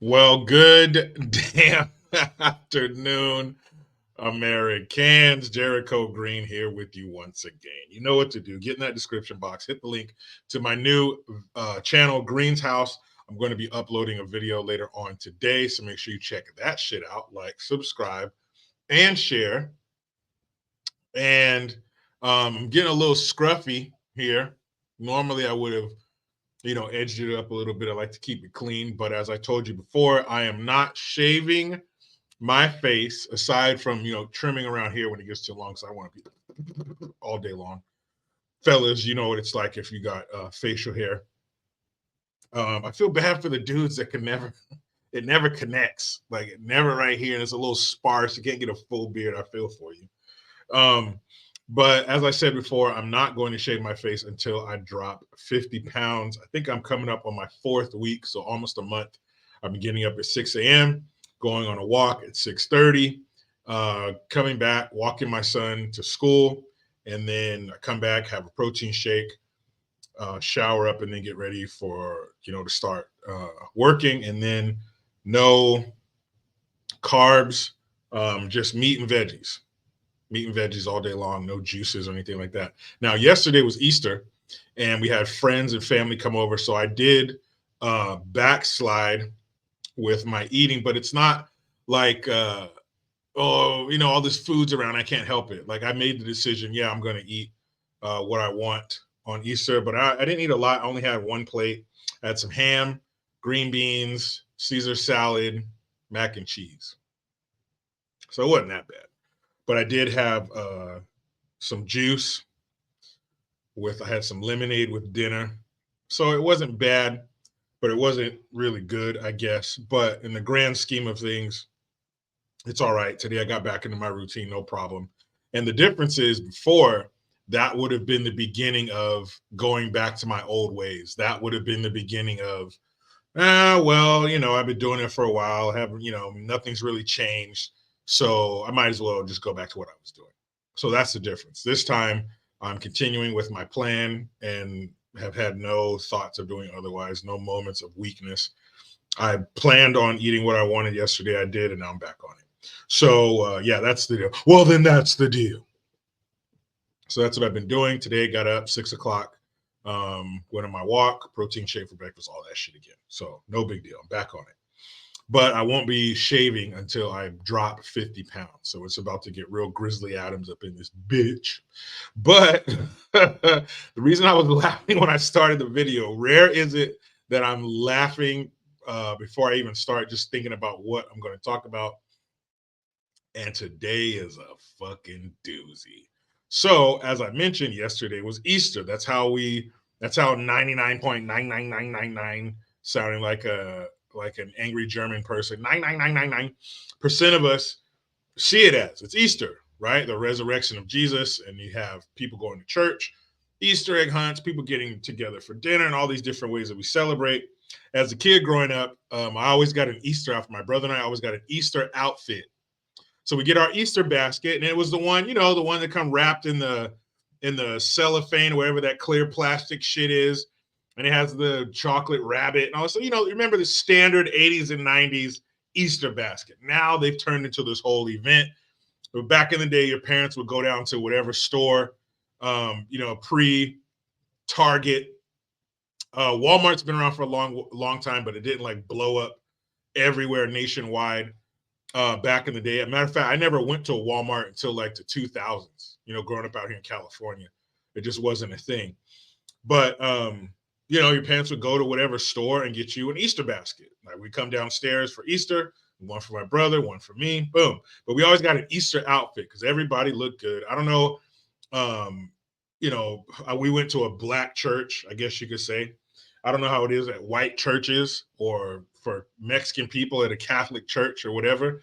Well, good damn afternoon, Americans. Jericho Green here with you once again. You know what to do. Get in that description box, hit the link to my new channel, Green's House. I'm going to be uploading a video later on today, so make sure you check that shit out. Like, subscribe, and share. And I'm getting a little scruffy here. Normally, I would have edged it up a little bit. I like to keep it clean. But as I told you before, I am not shaving my face aside from, trimming around here when it gets too long. So I want to be all day long. Fellas, you know what it's like if you got facial hair. I feel bad for the dudes that it never connects. Like it never right here. And it's a little sparse. You can't get a full beard. I feel for you. Um, but as I said before, I'm not going to shave my face until I drop 50 pounds. I think I'm coming up on my 4th week, so almost a month. I've been getting up at 6 a.m., going on a walk at 6:30, coming back, walking my son to school, and then I come back, have a protein shake, shower up, and then get ready for to start working, and then no carbs, just meat and veggies all day long, no juices or anything like that. Now, yesterday was Easter, and we had friends and family come over, so I did backslide with my eating, but it's not like all this food's around, I can't help it. Like I made the decision, yeah, I'm going to eat what I want on Easter, but I didn't eat a lot. I only had one plate. I had some ham, green beans, Caesar salad, mac and cheese. So it wasn't that bad. But I did have some juice I had some lemonade with dinner. So it wasn't bad, but it wasn't really good, I guess. But in the grand scheme of things, it's all right. Today I got back into my routine, no problem. And the difference is before that would have been the beginning of going back to my old ways. That would have been the beginning of, well, I've been doing it for a while. Haven't, nothing's really changed. So I might as well just go back to what I was doing. So that's the difference. This time I'm continuing with my plan and have had no thoughts of doing otherwise, no moments of weakness. I planned on eating what I wanted yesterday. I did, and now I'm back on it. So yeah, that's the deal. Well, then that's the deal. So that's what I've been doing today. Got up 6 o'clock, went on my walk, protein shake for breakfast, all that shit again. So no big deal. I'm back on it. But I won't be shaving until I drop 50 pounds. So it's about to get real Grizzly Adams up in this bitch. But the reason I was laughing when I started the video, rare is it that I'm laughing before I even start just thinking about what I'm going to talk about. And today is a fucking doozy. So, as I mentioned, yesterday was Easter. That's how 99.99999 sounding like an angry German person. 99999% of us see it as it's Easter, right? The resurrection of Jesus, and you have people going to church, Easter egg hunts, people getting together for dinner, and all these different ways that we celebrate. As a kid growing up, I always got an Easter outfit. My brother and I always got an Easter outfit. So we get our Easter basket, and it was the one, the one that come wrapped in the cellophane, wherever that clear plastic shit is, and it has the chocolate rabbit, and also, remember the standard 80s and 90s Easter basket. Now they've turned into this whole event. But back in the day, your parents would go down to whatever store, pre Target. Walmart's been around for a long time, but it didn't like blow up everywhere nationwide back in the day. As a matter of fact, I never went to a Walmart until like the 2000s, growing up out here in California. It just wasn't a thing. But, your parents would go to whatever store and get you an Easter basket. Like we come downstairs for Easter, one for my brother, one for me, boom. But we always got an Easter outfit because everybody looked good. I don't know. Um, we went to a black church, I guess you could say. I don't know how it is at white churches or for Mexican people at a Catholic church or whatever,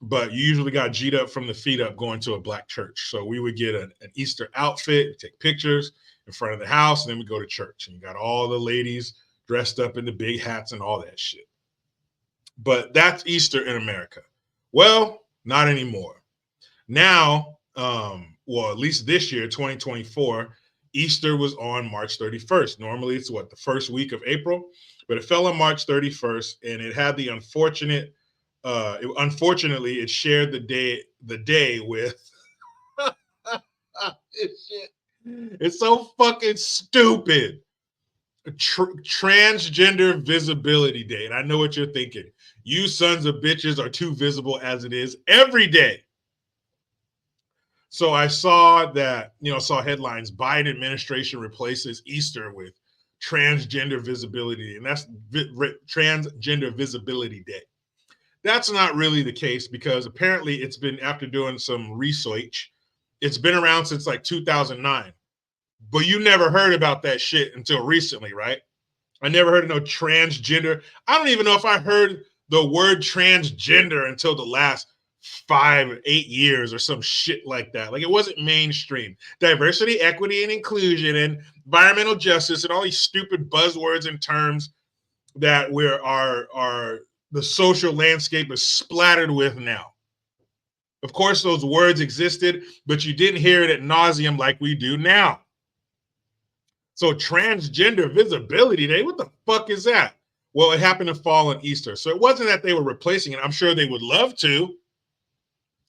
but you usually got G'd up from the feet up going to a black church. So we would get an Easter outfit, take pictures in front of the house, and then we go to church. And you got all the ladies dressed up in the big hats and all that shit. But that's Easter in America. Well, not anymore. Now, well, at least this year, 2024, Easter was on March 31st. Normally it's the first week of April, but it fell on March 31st, and it had the unfortunately it shared the day with it's so fucking stupid. Transgender Visibility Day. And I know what you're thinking. You sons of bitches are too visible as it is every day. So I saw saw headlines: Biden administration replaces Easter with Transgender Visibility, and that's Transgender Visibility Day. That's not really the case, because apparently it's been, after doing some research, it's been around since like 2009. But you never heard about that shit until recently, right? I never heard of no transgender. I don't even know if I heard the word transgender until the last 5-8 years or some shit like that. Like, it wasn't mainstream. Diversity, equity, and inclusion, and environmental justice, and all these stupid buzzwords and terms that the social landscape is splattered with now. Of course, those words existed, but you didn't hear it ad nauseum like we do now. So Transgender Visibility Day, what the fuck is that? Well, it happened to fall on Easter. So it wasn't that they were replacing it. I'm sure they would love to.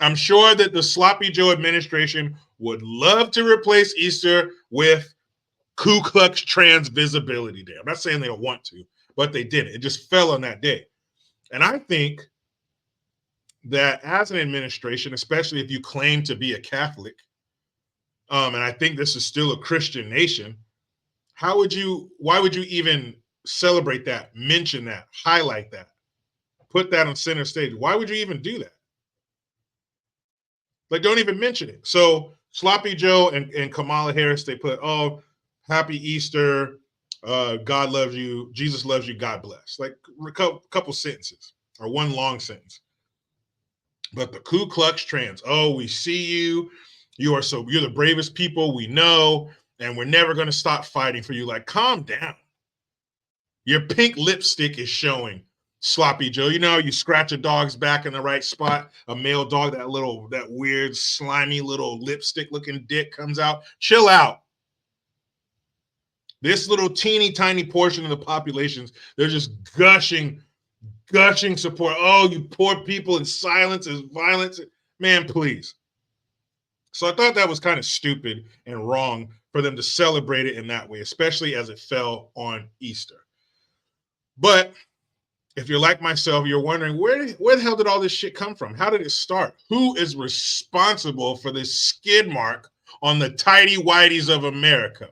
I'm sure that the Sloppy Joe administration would love to replace Easter with Ku Klux Trans Visibility Day. I'm not saying they don't want to, but they didn't. It just fell on that day. And I think that as an administration, especially if you claim to be a Catholic, and I think this is still a Christian nation, why would you even celebrate that, mention that, highlight that, put that on center stage? Why would you even do that? Like, don't even mention it. So Sloppy Joe and Kamala Harris, they put, oh, happy Easter, God loves you, Jesus loves you, God bless. Like a couple sentences or one long sentence. But the Ku Klux Trans, oh, we see you. You're the bravest people we know, and we're never going to stop fighting for you. Like, calm down. Your pink lipstick is showing, Sloppy Joe. You know, you scratch a dog's back in the right spot, a male dog, that weird, slimy little lipstick looking dick comes out. Chill out. This little teeny tiny portion of the populations, they're just gushing support. Oh, you poor people, and silence is violence. Man, please. So I thought that was kind of stupid and wrong for them to celebrate it in that way, especially as it fell on Easter. But if you're like myself, you're wondering, where the hell did all this shit come from? How did it start? Who is responsible for this skid mark on the tidy whities of America?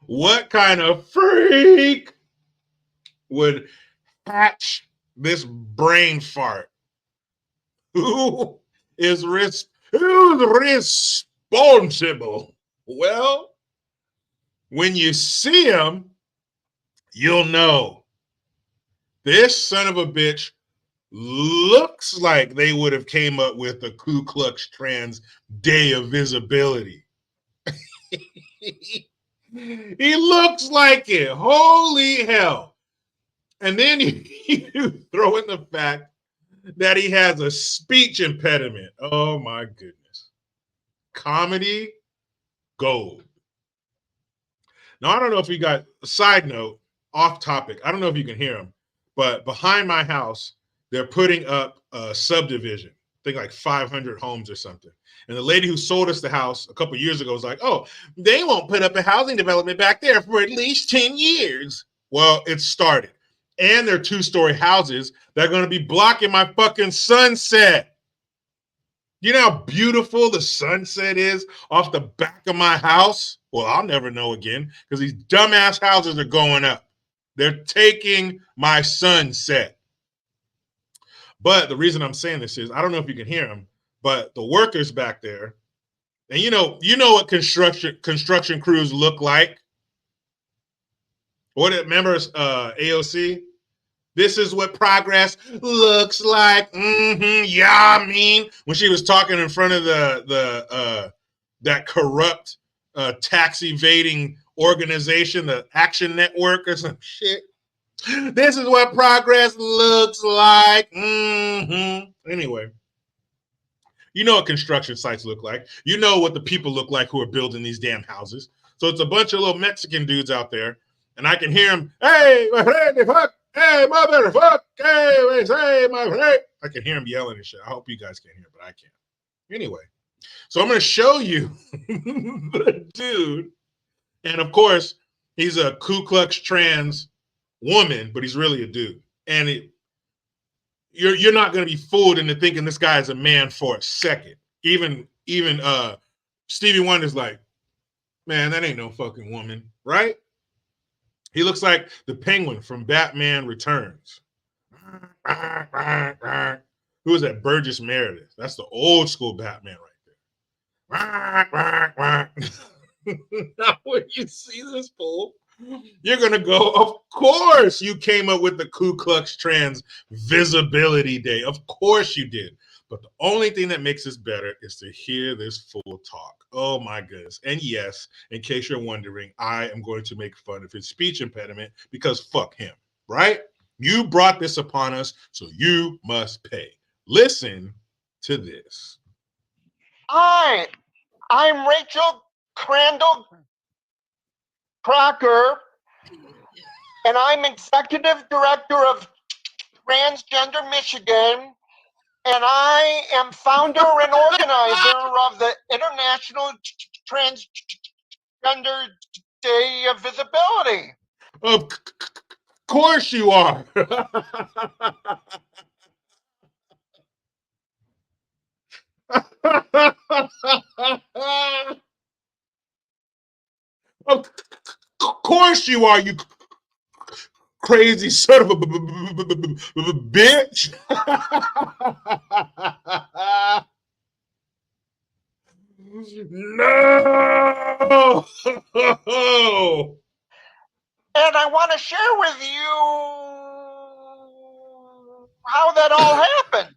What kind of freak would hatch this brain fart? Who's responsible? Well, when you see him, you'll know. This son of a bitch looks like they would have came up with the Ku Klux Trans Day of Visibility. He looks like it. Holy hell. And then you throw in the fact that he has a speech impediment. Oh my goodness. Comedy gold. Now, I don't know if you got a side note, off topic. I don't know if you can hear him, but behind my house, they're putting up a subdivision. I think like 500 homes or something. And the lady who sold us the house a couple of years ago was like, oh, they won't put up a housing development back there for at least 10 years. Well, it started. And they're 2-story houses that are going to be blocking my fucking sunset. You know how beautiful the sunset is off the back of my house? Well, I'll never know again, because these dumbass houses are going up. They're taking my sunset. But the reason I'm saying this is, I don't know if you can hear them, but the workers back there, and you know what construction crews look like. Remember AOC? This is what progress looks like. Yeah, I mean, when she was talking in front of that corrupt tax evading organization, the Action Network or some shit. This is what progress looks like. Anyway, You know what construction sites look like. You know what the people look like who are building these damn houses. So it's a bunch of little Mexican dudes out there, and I can hear them, hey, my friend, fuck, hey, motherfucker, hey, my friend. I can hear them yelling and shit. I hope you guys can't hear, but I can. Anyway, so I'm going to show you the dude. And of course, he's a Ku Klux trans woman, but he's really a dude. And you're not going to be fooled into thinking this guy is a man for a second. Even Stevie Wonder's like, man, that ain't no fucking woman, right? He looks like the Penguin from Batman Returns. Who is that? Burgess Meredith. That's the old school Batman right there. Now, when you see this fool, you're going to go, of course you came up with the Ku Klux Trans Visibility Day. Of course you did. But the only thing that makes this better is to hear this fool talk. Oh my goodness. And yes, in case you're wondering, I am going to make fun of his speech impediment because fuck him, right? You brought this upon us, so you must pay. Listen to this. Hi, I'm Rachel Crandall Crocker, and I'm Executive Director of Transgender Michigan, and I am founder and organizer of the International Transgender Day of Visibility. Of course you are. Of course you are, you crazy son of a bitch. No. And I want to share with you how that all happened.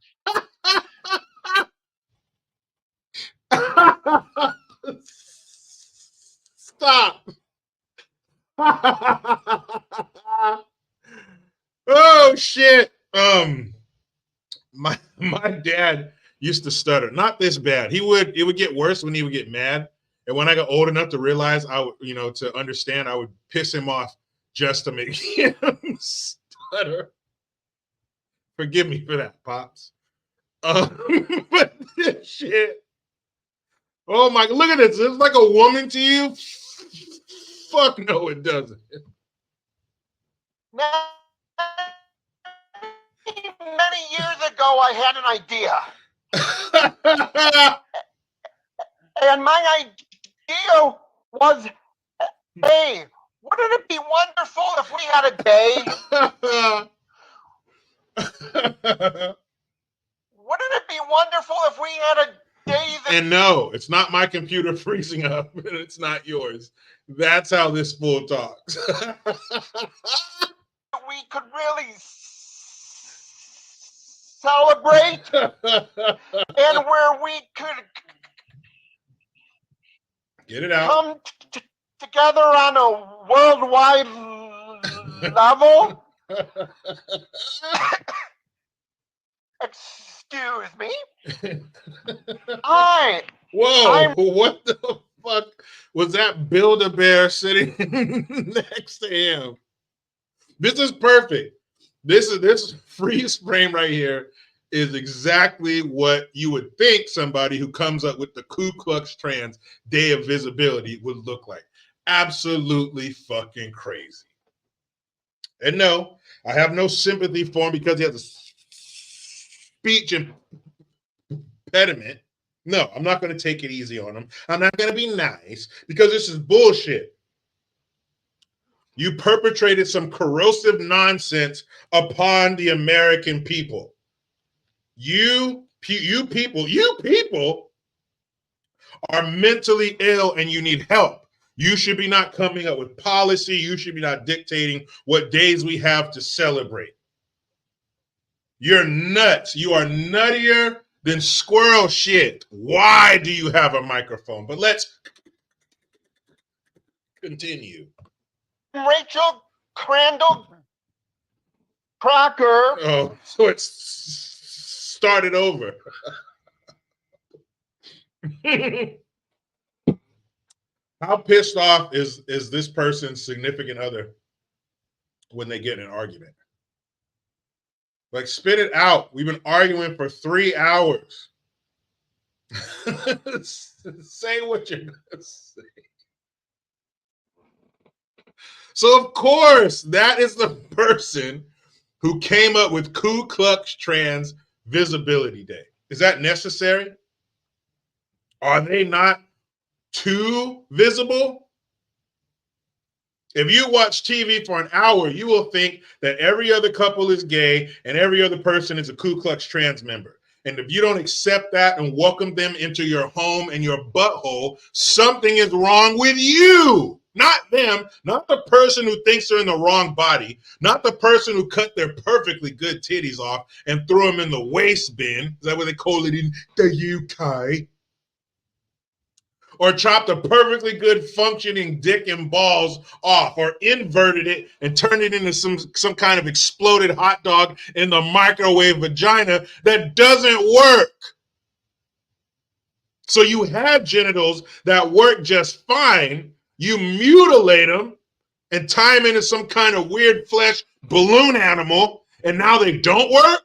Stop. Oh shit. My dad used to stutter. Not this bad. It would get worse when he would get mad. And when I got old enough to realize I would, to understand, I would piss him off just to make him stutter. Forgive me for that, Pops. But this shit. Oh my, look at this. It's like a woman to you. Fuck no, it doesn't. Many years ago, I had an idea. And my idea was, hey, wouldn't it be wonderful if we had a day? Wouldn't it be wonderful if we had a day that... And no, it's not my computer freezing up, and it's not yours. That's how this fool talks. We could really celebrate, and where we could get it out, come together on a worldwide level. Excuse me. Hi. Whoa, what the fuck was that? Build-A-Bear sitting next to him. This is perfect. This freeze frame right here is exactly what you would think somebody who comes up with the Ku Klux Trans Day of Visibility would look like. Absolutely fucking crazy. And no, I have no sympathy for him because he has a speech impediment. No, I'm not going to take it easy on him. I'm not going to be nice because this is bullshit. You perpetrated some corrosive nonsense upon the American people. You people are mentally ill and you need help. You should be not coming up with policy. You should be not dictating what days we have to celebrate. You're nuts. You are nuttier than squirrel shit. Why do you have a microphone? But let's continue. Rachel Crandall Crocker. Oh, so it's started over. How pissed off is this person's significant other when they get in an argument? Like, spit it out. We've been arguing for 3 hours. Say what you're gonna say. So of course, that is the person who came up with Ku Klux Trans Visibility Day. Is that necessary? Are they not too visible? If you watch TV for an hour, you will think that every other couple is gay and every other person is a Ku Klux Trans member. And if you don't accept that and welcome them into your home and your butthole, something is wrong with you. Not them, not the person who thinks they're in the wrong body, not the person who cut their perfectly good titties off and threw them in the waste bin. Is that what they call it in the UK? Or chopped a perfectly good functioning dick and balls off, or inverted it and turned it into some kind of exploded hot dog in the microwave vagina that doesn't work. So you have genitals that work just fine, you mutilate them and tie them into some kind of weird flesh balloon animal, and now they don't work?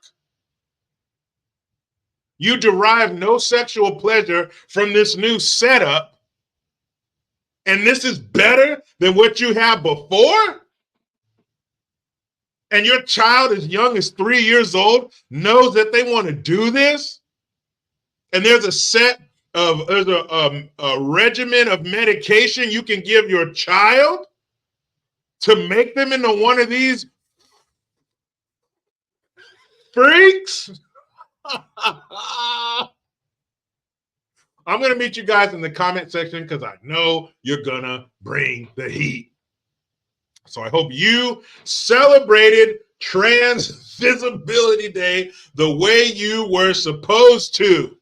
You derive no sexual pleasure from this new setup, and this is better than what you had before? And your child, as young as 3 years old, knows that they want to do this? And there's a regimen of medication you can give your child to make them into one of these freaks? I'm going to meet you guys in the comment section because I know you're going to bring the heat. So I hope you celebrated Trans Visibility Day the way you were supposed to.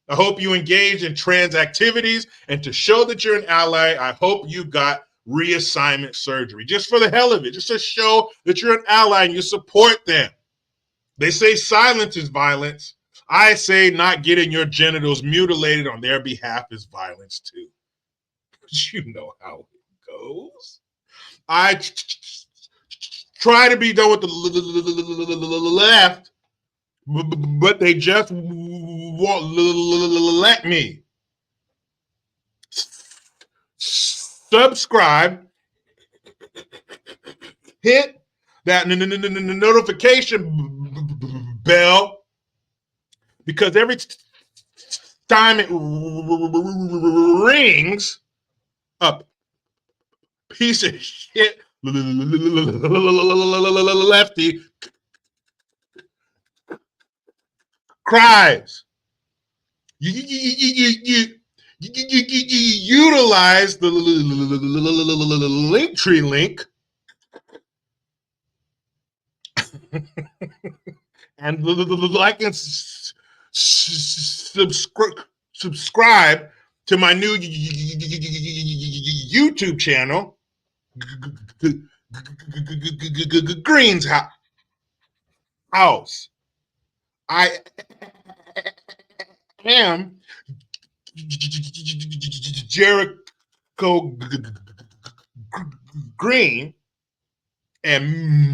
I hope you engage in trans activities, and to show that you're an ally, I hope you got reassignment surgery, just for the hell of it, just to show that you're an ally and you support them. They say silence is violence. I say not getting your genitals mutilated on their behalf is violence too. But you know how it goes. I try to be done with the left, but they just won't let me. Subscribe, hit that notification bell, because every time it rings, a piece of shit lefty cries. You utilize the Linktree link and like and subscribe to my new YouTube channel, Green's House. I am Jericho Green, and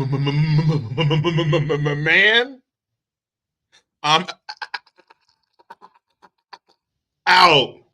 man, I'm out.